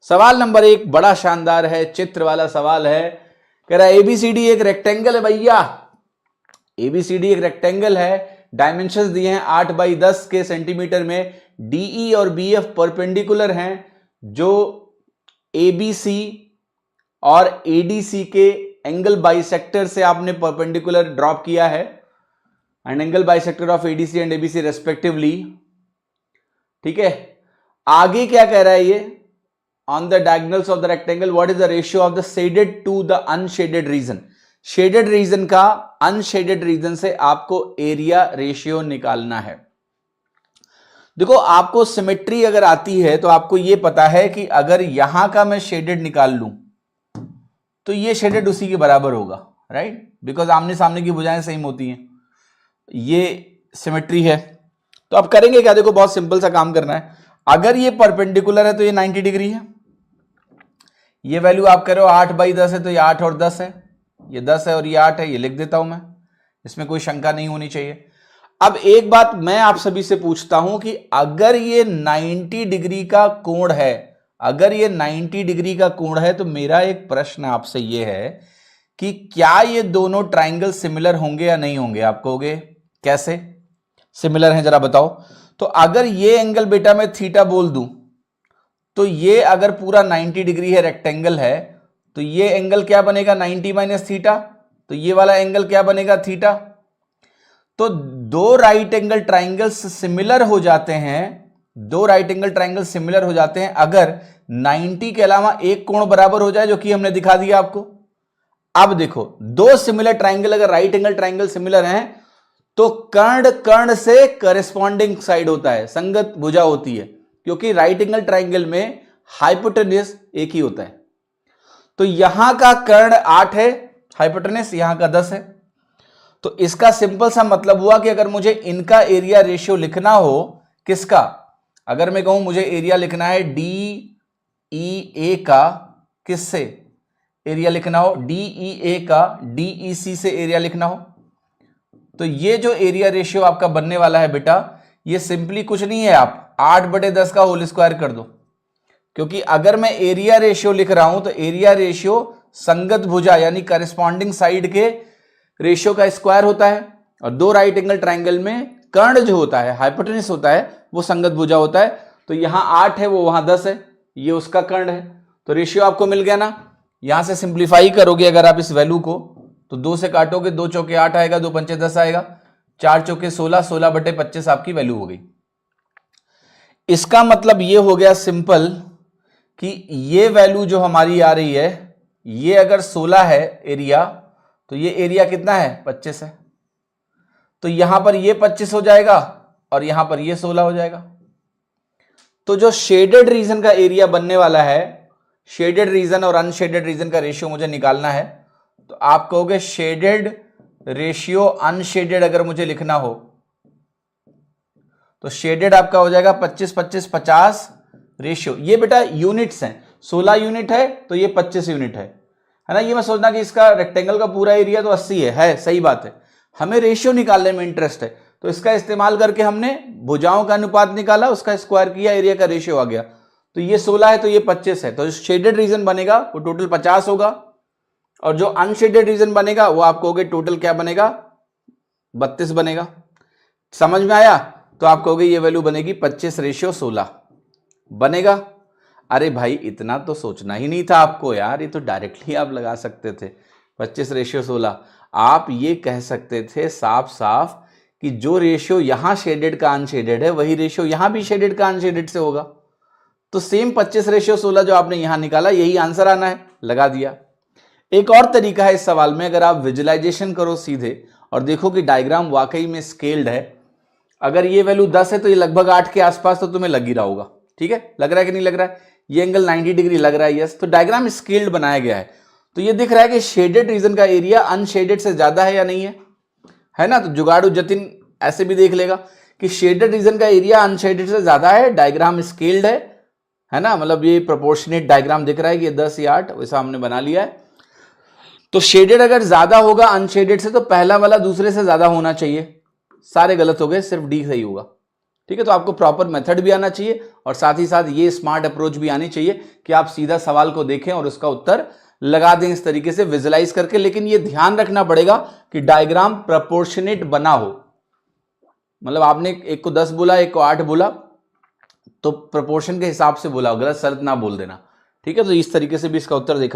सवाल नंबर 1 बड़ा शानदार है, चित्र वाला सवाल है। कह रहा है एबीसीडी एक रेक्टेंगल है भैया, एबीसीडी एक रेक्टेंगल है, डायमेंशंस दिए हैं 8 बाई 10 के सेंटीमीटर में, डीई और बीएफ परपेंडिकुलर हैं, जो एबीसी और एडीसी के एंगल बाइसेक्टर से आपने परपेंडिकुलर ड्रॉप किया है, and angle bisector of ADC and ABC respectively. ठीक है, आगे क्या कह रहा है ये, on the diagonals of the rectangle what is the ratio of the shaded to the unshaded region. Shaded region का अनशेडेड रीजन से आपको एरिया रेशियो निकालना है। देखो, आपको सिमेट्री अगर आती है तो आपको यह पता है कि अगर यहां का मैं शेडेड निकाल लूं तो ये शेडेड उसी के बराबर होगा, राइट, बिकॉज आमने सामने की भुजाएं सेम होती हैं, ये सिमेट्री है। तो अब करेंगे क्या, देखो बहुत सिंपल सा काम करना है। अगर ये परपेंडिकुलर है तो ये 90 डिग्री है, ये वैल्यू आप करो 8 बाई 10 है तो ये 8 और 10 है, ये 10 है और ये 8 है, ये लिख देता हूं मैं, इसमें कोई शंका नहीं होनी चाहिए। अब एक बात मैं आप सभी से पूछता हूं कि अगर ये 90 डिग्री का कोण है, अगर ये 90 डिग्री का कोण है, तो मेरा एक प्रश्न आपसे ये है कि क्या ये दोनों ट्राइंगल सिमिलर होंगे या नहीं होंगे। आप कहोगे कैसे सिमिलर हैं, जरा बताओ। तो अगर ये एंगल बेटा मैं थीटा बोल दूं, तो ये अगर पूरा 90 डिग्री है, रेक्टेंगल है, तो ये एंगल क्या बनेगा 90 माइनस थीटा, तो ये वाला एंगल क्या बनेगा थीटा। तो दो राइट एंगल ट्राइंगल्स सिमिलर हो जाते हैं, दो राइट एंगल ट्राइंगल सिमिलर हो जाते हैं अगर 90 के अलावा एक कोण बराबर हो जाए, जो कि हमने दिखा दिया आपको। अब देखो, दो सिमिलर ट्राइंगल अगर राइट एंगल ट्राइंगल सिमिलर हैं तो कर्ण कर्ण से करेस्पॉन्डिंग साइड होता है, संगत भुजा होती है, क्योंकि राइट एंगल ट्राइंगल में हाइपोटेन्यूज एक ही होता है। तो यहां का कर्ण 8 है, हाइपोटेन्यूज यहां का 10 है। तो इसका सिंपल सा मतलब हुआ कि अगर मुझे इनका एरिया रेशियो लिखना हो, किसका, अगर मैं कहूं मुझे एरिया लिखना है डी ई ए का, किससे एरिया लिखना हो, डी ई ए का डी ई सी से एरिया लिखना हो, तो ये जो एरिया रेशियो आपका बनने वाला है बेटा, ये सिंपली कुछ नहीं है, आप 8/10 का होल स्क्वायर कर दो। क्योंकि अगर मैं एरिया रेशियो लिख रहा हूं तो एरिया रेशियो संगत भुजा यानी करेस्पॉन्डिंग साइड के रेशियो का स्क्वायर होता है, और दो राइट एंगल ट्राइंगल में कर्ण जो होता है, हाइपोटेन्यूज होता है, वो संगत भुजा होता है। तो यहां 8 है, वो वहां 10 है, ये उसका कर्ण है। तो रेशियो आपको मिल गया ना। यहां से सिंप्लीफाई करोगे अगर आप इस वैल्यू को, तो 2 से काटोगे, 2 चौके 8 आएगा, 2 पंचे 10 आएगा, 4 चौके 16, 16/25 आपकी वैल्यू हो गई। इसका मतलब ये हो गया सिंपल कि ये वैल्यू जो हमारी आ रही है, ये अगर 16 है एरिया, तो ये एरिया कितना है 25 है। तो यहां पर ये 25 हो जाएगा और यहां पर ये 16 हो जाएगा। तो जो शेडेड रीजन का एरिया बनने वाला है, शेडेड रीजन और अनशेडेड रीजन का रेशियो मुझे निकालना है, तो आप कहोगे शेडेड रेशियो अनशेडेड अगर मुझे लिखना हो, तो शेडेड आपका हो जाएगा 25-25-50 रेशियो। ये बेटा यूनिट्स हैं, 16 यूनिट है तो ये 25 यूनिट है ना। ये मैं सोचना कि इसका रेक्टेंगल का पूरा एरिया तो 80 है, सही बात है। हमें रेशियो निकालने में इंटरेस्ट है, तो इसका इस्तेमाल करके हमने भुजाओं का अनुपात निकाला, उसका स्क्वायर किया, एरिया का रेशियो आ गया। तो ये 16 है तो ये 25 है, तो शेडेड रीजन बनेगा वो टोटल 50 होगा, और जो अनशेडेड रीजन बनेगा वो आप कहोगे टोटल क्या बनेगा 32 बनेगा। समझ में आया। तो आप कहोगे ये वैल्यू बनेगी 25/16 बनेगा। अरे भाई इतना तो सोचना ही नहीं था आपको यार, ये तो डायरेक्टली आप लगा सकते थे 25/16। आप ये कह सकते थे साफ साफ कि जो रेशियो यहां शेडेड का अनशेडेड है, वही रेशियो यहां भी शेडेड का अनशेडेड से होगा। तो सेम 25/16 जो आपने यहां निकाला, यही आंसर आना है, लगा दिया। एक और तरीका है इस सवाल में, अगर आप विजुअलाइजेशन करो सीधे और देखो कि डायग्राम वाकई में स्केल्ड है, अगर ये वैल्यू 10 है तो ये लगभग 8 के आसपास तो तुम्हें लग ही रहा होगा। ठीक है, लग रहा है कि नहीं लग रहा है, ये एंगल 90 डिग्री लग रहा है, यस। तो डायग्राम स्केल्ड बनाया गया है, तो ये दिख रहा है कि शेडेड रीजन का एरिया अनशेडेड से ज्यादा है या नहीं है ना। तो जुगाड़ू जतिन ऐसे भी देख लेगा कि शेडेड रीजन का एरिया अनशेडेड से ज्यादा है, डायग्राम स्केल्ड है ना, मतलब ये प्रोपोर्शनेट डायग्राम दिख रहा है कि ये 10 या 8 वैसा हमने बना लिया है। तो शेडेड अगर ज्यादा होगा अनशेडेड से, तो पहला वाला दूसरे से ज्यादा होना चाहिए। सारे गलत हो गए, सिर्फ डी सही होगा। ठीक है, तो आपको प्रॉपर मेथड भी आना चाहिए और साथ ही साथ ये स्मार्ट अप्रोच भी आनी चाहिए कि आप सीधा सवाल को देखें और उसका उत्तर लगा दें इस तरीके से विजुलाइज करके। लेकिन ये ध्यान रखना पड़ेगा कि डायग्राम प्रोपोर्शनेट बना हो, मतलब आपने एक को 10 बोला, एक को 8 बोला, तो प्रोपोर्शन के हिसाब से बोला, गलत शरत ना बोल देना। ठीक है, तो इस तरीके से भी इसका उत्तर देखा